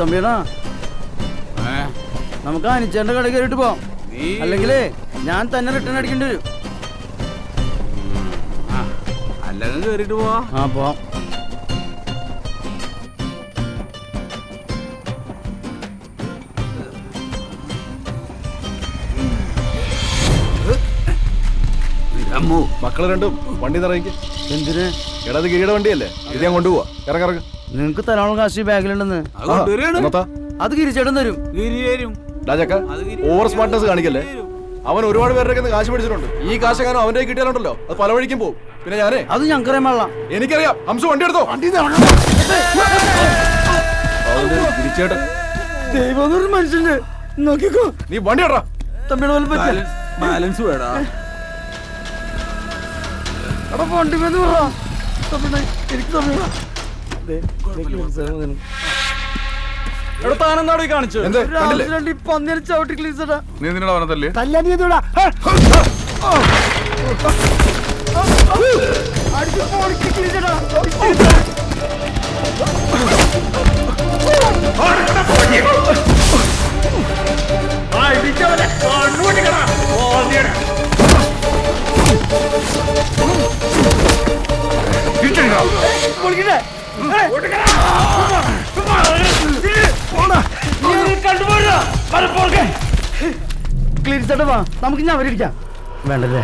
തമ്പിയണാ നമുക്ക് അനിച്ചേന്റെ കട കയറിയിട്ട് പോവാം. അല്ലെങ്കിലേ ഞാൻ തന്നെ റിട്ടേൺ അടിക്കേണ്ടി വരും. അല്ലെങ്കിൽ കയറിയിട്ട് പോവാ. പോവാം. മക്കള് രണ്ടും വണ്ടി നിറയിക്ക്. എന്തിന്? എടാത് ഗിരിയുടെ വണ്ടിയല്ലേ, ഇത് ഞാൻ കൊണ്ടുപോവാ. ഇറങ്ങിറങ്ങ്. നിങ്ങക്ക് തരാനുള്ള കാശ് ബാഗിലുണ്ടെന്ന്. അത് ഗിരിച്ചേട്ടൻ തരും. ഓവർ സ്മാർട്ട്നെസ് കാണിക്കല്ലേ. അവൻ ഒരുപാട് പേരുടെ കാശ് മേടിച്ചിട്ടുണ്ട്. ഈ കാശെങ്ങാനും അവന്റെ കിട്ടിയാലുണ്ടല്ലോ അത് പല വഴിക്കും പോകും. പിന്നെ ഞാനേ അത് ഞങ്ങൾക്കറിയാൻ പാടില്ല. എനിക്കറിയാം. ഹംസു വണ്ടി എടുത്തോ. ഗിരിച്ചേട്ടൻ ദൈവം ഒരു മനുഷ്യന്റെ നോക്കിക്കോ. നീ വണ്ടി ഇടറാ. തമ്മിയുടെ ബാലൻസ് വേടാ. വണ്ടി എനിക്ക് താനെന്താടി കാണിച്ചു? പന്നിനെ ചവിട്ടി ക്ലീസടാ. നീ എന്തിനാ പറഞ്ഞതല്ലേ? ക്ലീരിച്ചേട്ടാ വാ, നമുക്ക് ഞാൻ അവരിക്കാം. വേണ്ടല്ലേ?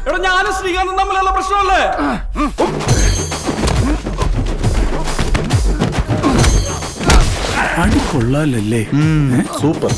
എടാ ഞാനും ശ്രീകാന്തും തമ്മിലുള്ള പ്രശ്നമല്ലേ? അടി കൊള്ളാലല്ലേ? സൂപ്പർ.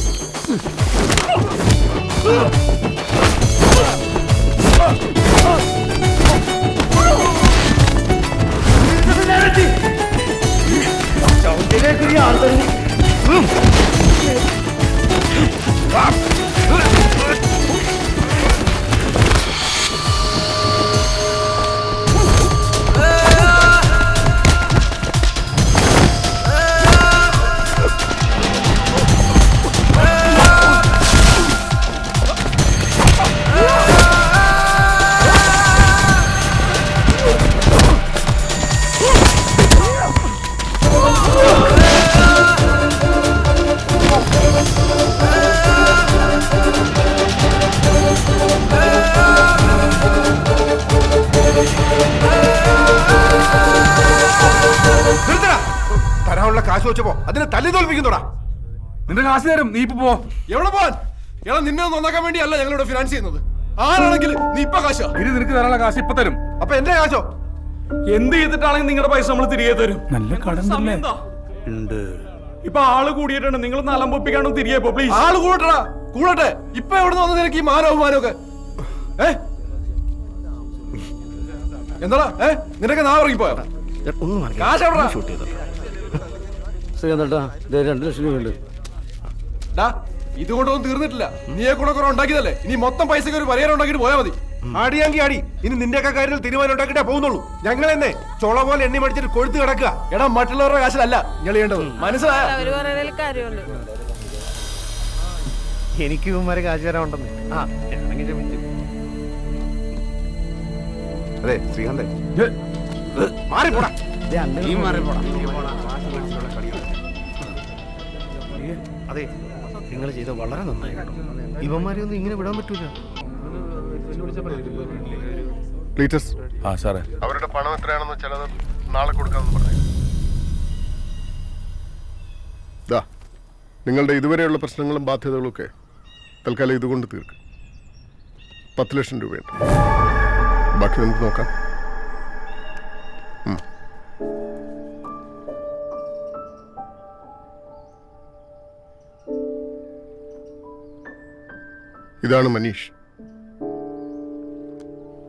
തരാനുള്ള കാശ് വെച്ചപ്പോ അതിനെ തല്ലി തോൽപ്പിക്കുന്നോടാ. നിന്റെ കാശ് തരും. നീ ഇപ്പൊ പോ. എവിടെ പോവാൻ? എടാ നിന്നെ നന്നാക്കാൻ വേണ്ടിയല്ല ഞങ്ങളിവിടെ ഫിനാൻസ് ചെയ്യുന്നത്. ആരാണെങ്കിൽ നീ ഇപ്പൊ കാശോ? ഇനി നിനക്ക് തരാനുള്ള കാശ് ഇപ്പൊ തരും. അപ്പൊ എന്റെ കാശോ? എന്ത് ചെയ്തിട്ടാണെങ്കിൽ നിങ്ങളുടെ പൈസ നമ്മൾ തിരികെ തരും. നല്ല കടം ഉണ്ട്. ഇപ്പൊ ആള് കൂടിയിട്ടുണ്ട്. നിങ്ങൾ നലം പൊപ്പിക്കാണോ തിരികെ പോ പ്ലീസ്. ആള് കൂടട്ടാ, കൂടട്ടെ. ഇപ്പൊ എവിടെ വന്നത് നിനക്ക് ഈ മാനോ അപമാനമൊക്കെ? എന്താടാ നിനക്ക് നാ ഇറങ്ങിപ്പോയോ? കാശ് എവിടാ? ശ്രീകാന്തേട്ടാ 2 ലക്ഷം രൂപയുണ്ട്. ഇതുകൊണ്ടൊന്നും തീർന്നിട്ടില്ല. നീയെ കൂടെ കുറെ ഉണ്ടാക്കിയതല്ലേ. ഇനി മൊത്തം പൈസക്ക് ഒരു പരിഹാരം ഉണ്ടാക്കിട്ട് പോയാൽ മതി. ആടിയാങ്കി ആടി. ഇനി നിന്റെയൊക്കെ കാര്യത്തിൽ തീരുമാനം ഉണ്ടാക്കിട്ടേ പോകുന്നുള്ളൂ. ഞങ്ങൾ എന്നെ ചൊള പോലെ എണ്ണി മടിച്ചിട്ട് കൊഴുത്ത് കിടക്കുക. എടാ മറ്റുള്ളവരുടെ കാശിലല്ല നിങ്ങൾ ചെയ്യേണ്ടത്. മനസ്സിലായോ? എനിക്ക് ഇവന്മാരെ കാശ് തരാൻ ഉണ്ടെന്ന്. അതെ ശ്രീകാന്തേ മാറിപ്പോടാ. അതെ നിങ്ങൾ ചെയ്ത വളരെ നന്നായി കേട്ടോ. ഇവന്മാരെ ഒന്നും ഇങ്ങനെ വിടാൻ പറ്റൂല. അവരുടെ പണം എത്രയാണെന്ന് ചിലത് നാളെ കൊടുക്കാമെന്ന് പറഞ്ഞു. നിങ്ങളുടെ ഇതുവരെയുള്ള പ്രശ്നങ്ങളും ബാധ്യതകളും ഒക്കെ തൽക്കാലം ഇതുകൊണ്ട് തീർക്കും. 10 ലക്ഷം രൂപയുണ്ട്. ബാക്കി നമുക്ക് നോക്കാം. ഇതാണ് മനീഷ്.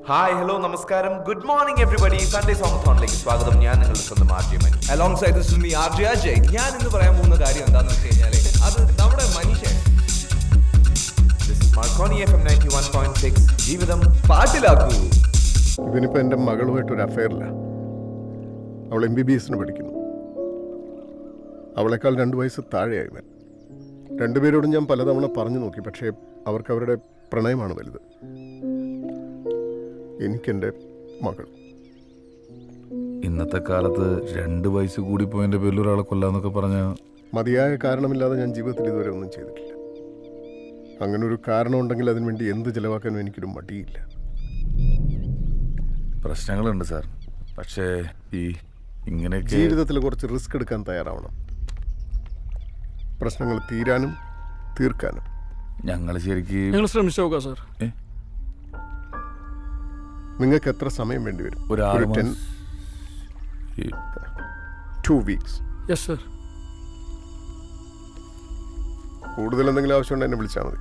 ഹായ് ഹലോ നമസ്കാരം ഗുഡ് മോർണിംഗ് എവരിബഡി. സൺഡേ സോങ്ങത്തോണിലേക്ക് സ്വാഗതം. ഞാൻ നിങ്ങളുടെ സ്വന്തം RJ money. Along side this me RJ Ajay. ഞാൻ ഇന്ന് പറയാൻ പോകുന്ന കാര്യം എന്താണെന്ന് വെച്ച് കഴിഞ്ഞാൽ അത് നമ്മുടെ Manish. This is Marconi FM 91.6. ജീവിതം പാട്ടിലാക്കൂ. ഇവനിപ്പോ എന്റെ മകളുമായിട്ടൊരു അഫയറില്ല. അവൾ MBBS പഠിക്കുന്നു. അവളെക്കാൾ 2 വയസ്സ് താഴെയായി ഇവൻ. രണ്ടുപേരോടും ഞാൻ പലതവണ പറഞ്ഞു നോക്കി, പക്ഷേ അവർക്ക് അവരുടെ പ്രണയമാണ് വലുത്. എനിക്കെൻ്റെ മകൾ. ഇന്നത്തെ കാലത്ത് 2 വയസ്സ് കൂടി പോയതിന്റെ പേരിൽ ഒരാളെ കൊല്ലാന്നൊക്കെ പറഞ്ഞ മതിയായ കാരണമില്ലാതെ ഞാൻ ജീവിതത്തിൽ ഇതുവരെ ഒന്നും ചെയ്തിട്ടില്ല. അങ്ങനെ ഒരു കാരണം ഉണ്ടെങ്കിൽ അതിനുവേണ്ടി എന്ത് ചിലവാക്കാനും എനിക്കൊരു മടിയില്ല. പ്രശ്നങ്ങളുണ്ട് സാർ. പക്ഷേ ഈ ഇങ്ങനെയൊക്കെ ജീവിതത്തിൽ കുറച്ച് റിസ്ക് എടുക്കാൻ തയ്യാറാവണം. പ്രശ്നങ്ങൾ തീരാനും തീർക്കാനും. ഞങ്ങൾ ശരിക്കും നിങ്ങൾ ശ്രമിച്ചു നോക്കാം സാർ. നിങ്ങൾക്ക് എത്ര സമയം വേണ്ടി വരും? ഒരു 6 മാസം. 2 വീക്സ്. Yes sir. കൂടുതൽ എന്തെങ്കിലും ആവശ്യമുണ്ടെങ്കിൽ എന്നെ വിളിച്ചാൽ മതി.